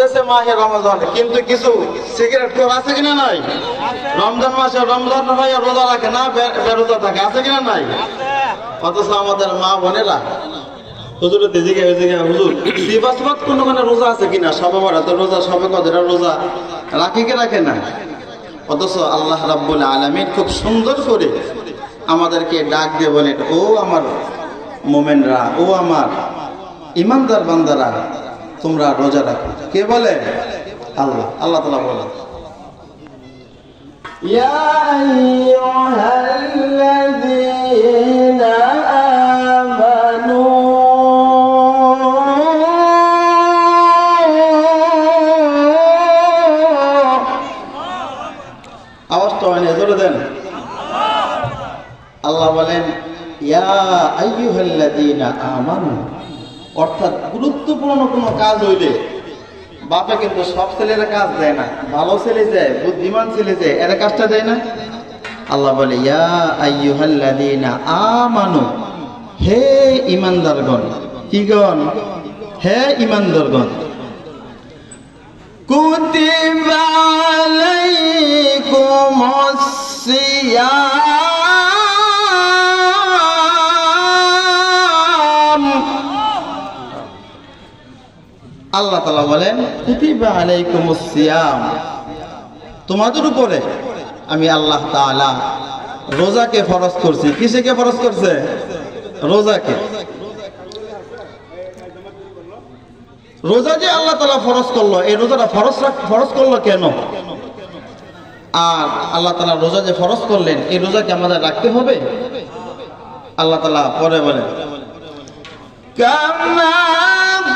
চলতেছে মাহে রমজান, কিন্তু কিছু সিগারেট খোর আছে কিনা নাই? রমজান মাসে রমজান ভাই রোজা রাখে না, বেরোজা থাকে, আছে কিনা নাই? অথচ আমাদের মা বোনেরা হুজুরের দিকে হুজুর দিবাসবাদ কোনখানে রোজা আছে কিনা, সবে বরাতে রোজা, সবে কদরের রোজা রাখে কি রাখে না? অথচ আল্লাহ রাব্বুল আলামিন খুব সুন্দর করে আমাদেরকে ডাক দিয়ে বলেন, ও আমার মোমেনরা, ও আমার ইমানদার বান্দারা, তোমরা রোজা রাখো। কে বলে? আল্লাহ। আল্লাহ তাআলা বলেন, ইয়া আইয়ুহাল্লাযীনা আমানু আওয়াজটা অনেক জোরে দেন। আল্লাহ বলেন, ইয়া আইয়ুহাল্লাযীনা আমানু, অর্থাৎ গুরুত্বপূর্ণ কোনো কাজ হইলে বাপে কিন্তু সব ছেলেরা কাজ দেয় না, ভালো ছেলে যায়, বুদ্ধিমান ছেলে যায়, এরা কাজটা দেয় না। আল্লাহ বলে, ইয়া আইয়ুহাল্লাযীনা আমানু, হে ঈমানদারগণ। কি গণ? হে ঈমানদারগণ। কুতিবা আলাইকুমুস সিয়াম। আল্লাহ তাআলা বলেন, কুতিবা আলাইকুমুস সিয়াম, তোমাদের উপরে আমি আল্লাহ তাআলা রোজাকে ফরজ করছি। কিসেকে ফরজ করছে? রোজাকে। রোজা যে আল্লাহ তাআলা ফরজ করলো, এই রোজাটা ফরজ করলো কেন? আর আল্লাহ তাআলা রোজা যে ফরজ করলেন, এই রোজাকে আমাদের রাখতে হবে। আল্লাহ তাআলা পরে বলেন, কামা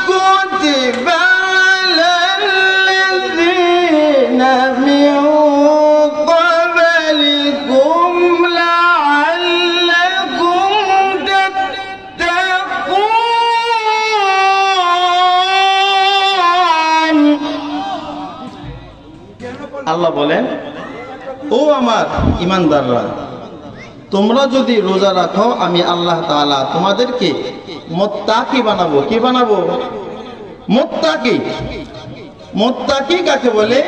কুতিবা আলাল্লাযীনা মিন ক্বাবলিকুম লাআল্লাকুম তাত্তাকুন। আল্লাহ বলেন, ও আমার ঈমানদাররা, তোমরা যদি রোজা রাখো, আমি আল্লাহ তাআলা তোমাদেরকে মুত্তাকি বানাবো। কি বানাবো? মুত্তাকি। মুত্তাকি কাকে বলে?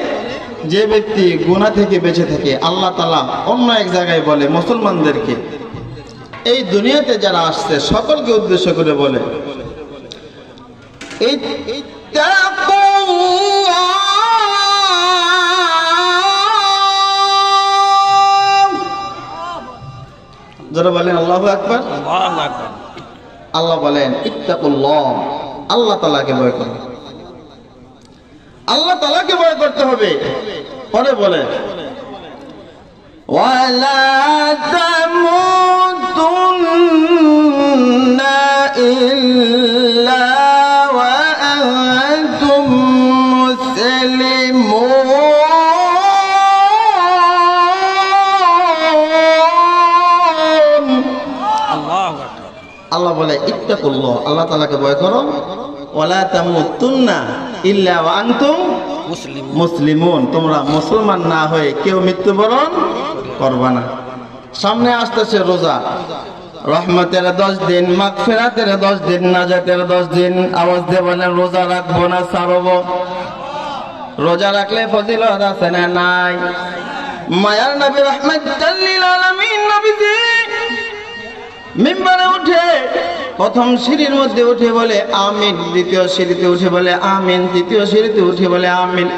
যে ব্যক্তি গুনাহ থেকে বেঁচে থাকে। আল্লাহ তাআলা অন্য এক জায়গায় বলে মুসলমানদেরকে, এই দুনিয়াতে যারা আসছে সকলকে উদ্দেশ্য করে বলে, যারা বলেন আল্লাহু আকবার। আল্লাহ বলেন, ইত্তাকুল্লাহ, আল্লাহ তাআলাকে ভয় করো। আল্লাহ তাআলাকে ভয় করতে হবে। পরে বলে, ওয়ালা তামুতুন্না ইল্লা ওয়া আনতুম মুসলিমুন। আল্লাহ বলে, ইত্তাকুল্লাহ, আল্লাহ তাআলাকে ভয় করো। ওয়ালা তামুতুন্না ইল্লা ওয়া আনতুম মুসলিমুন, তোমরা মুসলমান না হয়ে কেউ মৃত্যুবরণ করবা না। সামনে আসতেছে রোজা, রহমতের 10 দিন, মাগফিরাতের 10 দিন, নাজাতের 10 দিন। আওয়াজ দিয়ে বলেন, রোজা রাখবো না ছাড়বো? রোজা রাখলে ফজিলত আছে না নাই? মায়ার নবী রাহমাতুল লিল আলামিন নবীজি মিম্বারে উঠে প্রথম সিঁড়ির মধ্যে উঠে বলে আমিন, দ্বিতীয় সিঁড়িতে উঠে বলে আমিন, তৃতীয় সিঁড়িতে উঠে বলে আমিন।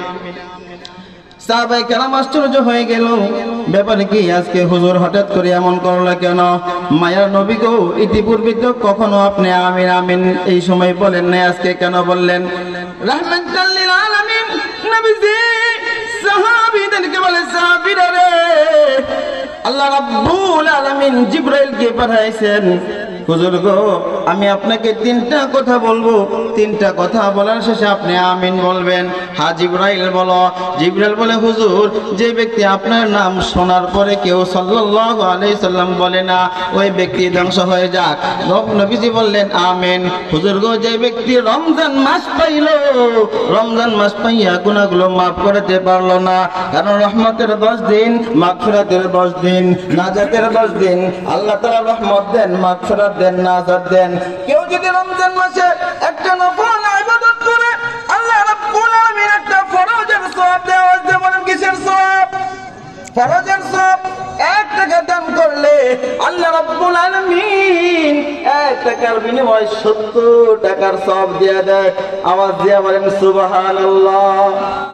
সাহাবায়ে কেরাম আশ্চর্য হয়ে গেল, ব্যাপারে কি আজকে হুজুর হঠাৎ করে এমন করলো কেন? মায়ার নবী গো, ইতিপূর্বে তো কখনো আপনি আমিন আমিন এই সময় বলেন না, আজকে কেন বললেন? রাহমাতুল লিল আলামিন নবীজি সাহাবীদেরকে বলে, সাহাবীরা রে, আল্লাহ রাব্বুল আলামিন জিবরাইলকে পাঠাইছেন, হুজুর গো আমি আপনাকে 3টা কথা বলবো, 3টা কথা বলার শেষে আপনি আমিন বলবেন। হ্যাঁ জিবরাইল বলো। জিবরাইল বলে, হুজুর যে ব্যক্তি আপনার নাম শোনার পরে কেউ সাল্লাল্লাহু আলাইহি সাল্লাম বলে না, ওই ব্যক্তি ধ্বংস হয়ে যাক। নবীজি বললেন আমিন। হুজুর গো যে ব্যক্তি রমজান মাস পাইল, রমজান মাস পাইয়া গুনাহগুলো মাফ করতে পারলো না, কারণ রহমতের 10 দিন, মাগফিরাতের 10 দিন, নাজাতের 10 দিন, আল্লাহ তাআলা রহমত দেন, মাগফিরাত দেন, নাজাত দেন। কেউ যদি রমজান মাসে একটা নফল ইবাদত করে, আল্লাহ রাব্বুল আলামিন ফরজের সওয়াব 1 টাকা দান করলে আল্লাহ রাব্বুল আলামিন 1 টাকার বিনিময়ে 70 টাকার সওয়াব দিয়ে দেয়। আওয়াজ দিয়ে বলেন সুবহানাল্লাহ।